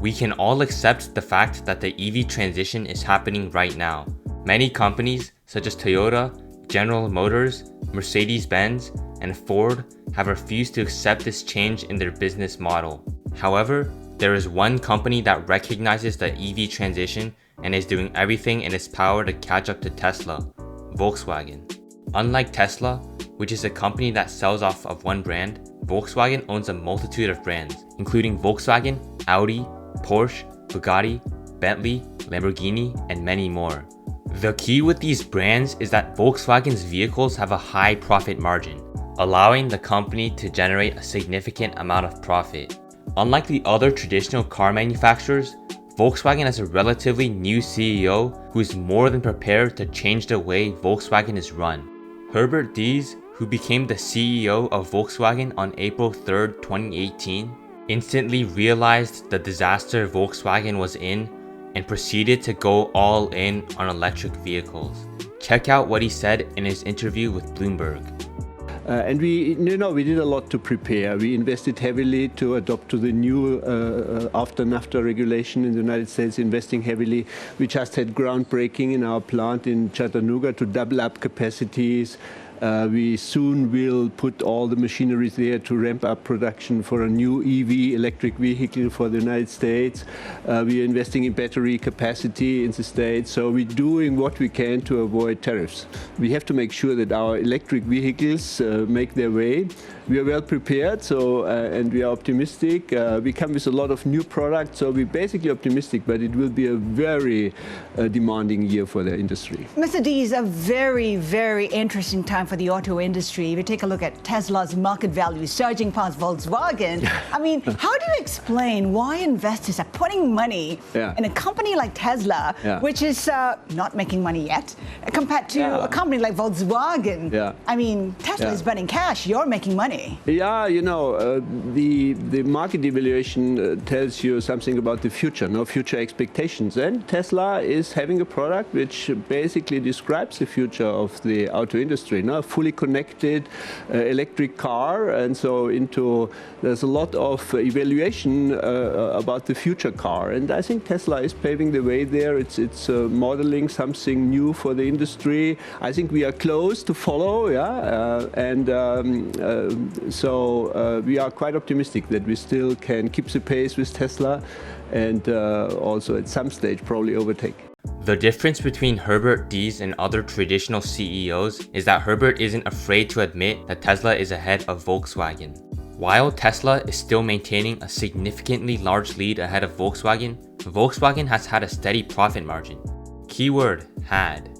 We can all accept the fact that the EV transition is happening right now. Many companies, such as Toyota, General Motors, Mercedes-Benz, and Ford, have refused to accept this change in their business model. However, there is one company that recognizes the EV transition and is doing everything in its power to catch up to Tesla, Volkswagen. Unlike Tesla, which is a company that sells off of one brand, Volkswagen owns a multitude of brands, including Volkswagen, Audi, Porsche, Bugatti, Bentley, Lamborghini, and many more. The key with these brands is that Volkswagen's vehicles have a high profit margin, allowing the company to generate a significant amount of profit. Unlike the other traditional car manufacturers, Volkswagen has a relatively new CEO who is more than prepared to change the way Volkswagen is run. Herbert Diess, who became the CEO of Volkswagen on April 3, 2018, instantly realized the disaster Volkswagen was in and proceeded to go all in on electric vehicles. Check out what he said in his interview with Bloomberg. And we did a lot to prepare. We invested heavily to adopt to the new after NAFTA regulation in the United States, investing heavily. We just had groundbreaking in our plant in Chattanooga to double up capacities. We soon will put all the machinery there to ramp up production for a new EV, electric vehicle for the United States. We are investing in battery capacity in the States. So we're doing what we can to avoid tariffs. We have to make sure that our electric vehicles make their way. We are well prepared, and we are optimistic. We come with a lot of new products, so we're basically optimistic, but it will be a very demanding year for the industry. Mr. Diess, a very, very interesting time for the auto industry. If you take a look at Tesla's market value surging past Volkswagen, I mean, how do you explain why investors are putting money in a company like Tesla, which is not making money yet, compared to a company like Volkswagen? I mean, Tesla is burning cash, you're making money. Yeah, the market evaluation tells you something about the future, future expectations. And Tesla is having a product which basically describes the future of the auto industry, a fully connected electric car. And so there's a lot of evaluation about the future car. And I think Tesla is paving the way there. It's modeling something new for the industry. I think we are close to follow, So we are quite optimistic that we still can keep the pace with Tesla and also at some stage probably overtake. The difference between Herbert Diess and other traditional CEOs is that Herbert isn't afraid to admit that Tesla is ahead of Volkswagen. While Tesla is still maintaining a significantly large lead ahead of Volkswagen, Volkswagen has had a steady profit margin. Keyword, had.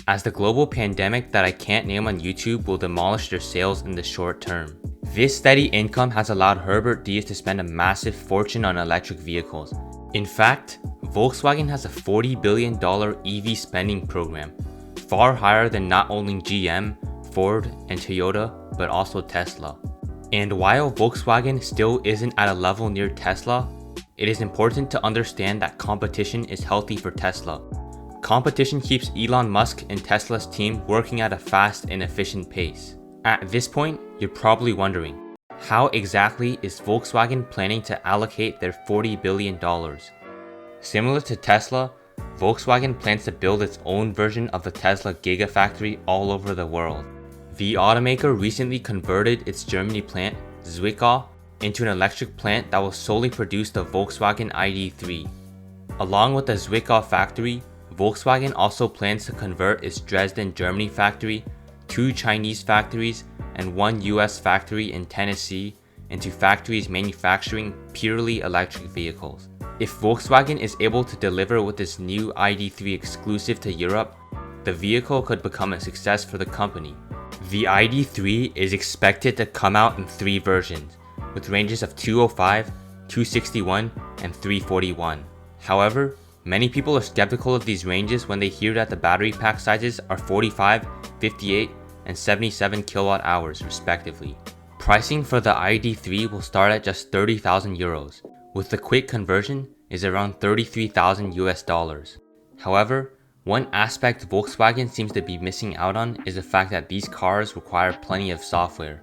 As the global pandemic that I can't name on YouTube will demolish their sales in the short term. This steady income has allowed Herbert Diess to spend a massive fortune on electric vehicles. In fact, Volkswagen has a $40 billion EV spending program, far higher than not only GM, Ford, and Toyota, but also Tesla. And while Volkswagen still isn't at a level near Tesla, it is important to understand that competition is healthy for Tesla. Competition keeps Elon Musk and Tesla's team working at a fast and efficient pace. At this point, you're probably wondering, how exactly is Volkswagen planning to allocate their $40 billion? Similar to Tesla, Volkswagen plans to build its own version of the Tesla Gigafactory all over the world. The automaker recently converted its Germany plant, Zwickau, into an electric plant that will solely produce the Volkswagen ID.3. Along with the Zwickau factory, Volkswagen also plans to convert its Dresden, Germany factory, 2 Chinese factories, and 1 US factory in Tennessee into factories manufacturing purely electric vehicles. If Volkswagen is able to deliver with this new ID.3 exclusive to Europe, the vehicle could become a success for the company. The ID.3 is expected to come out in 3 versions, with ranges of 205, 261, and 341. However, many people are skeptical of these ranges when they hear that the battery pack sizes are 45, 58, and 77 kilowatt hours respectively. Pricing for the ID.3 will start at just 30,000 euros, with the quick conversion is around 33,000 US dollars. However, one aspect Volkswagen seems to be missing out on is the fact that these cars require plenty of software.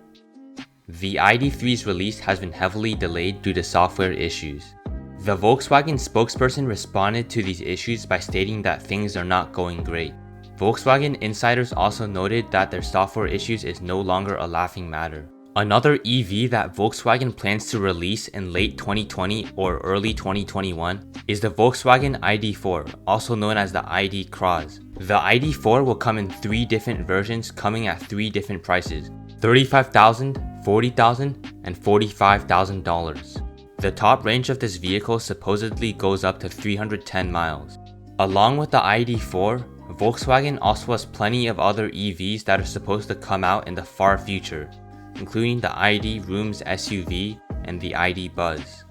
The ID.3's release has been heavily delayed due to software issues. The Volkswagen spokesperson responded to these issues by stating that things are not going great. Volkswagen insiders also noted that their software issues is no longer a laughing matter. Another EV that Volkswagen plans to release in late 2020 or early 2021 is the Volkswagen ID.4, also known as the ID Cross. The ID.4 will come in 3 different versions coming at 3 different prices: $35,000, $40,000, and $45,000. The top range of this vehicle supposedly goes up to 310 miles. Along with the ID.4, Volkswagen also has plenty of other EVs that are supposed to come out in the far future, including the ID Rooms SUV and the ID Buzz.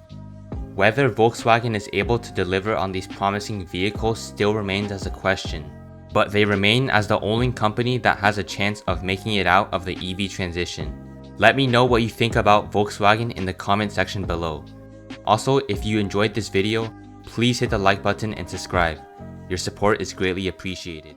Whether Volkswagen is able to deliver on these promising vehicles still remains as a question, but they remain as the only company that has a chance of making it out of the EV transition. Let me know what you think about Volkswagen in the comment section below. Also, if you enjoyed this video, please hit the like button and subscribe. Your support is greatly appreciated.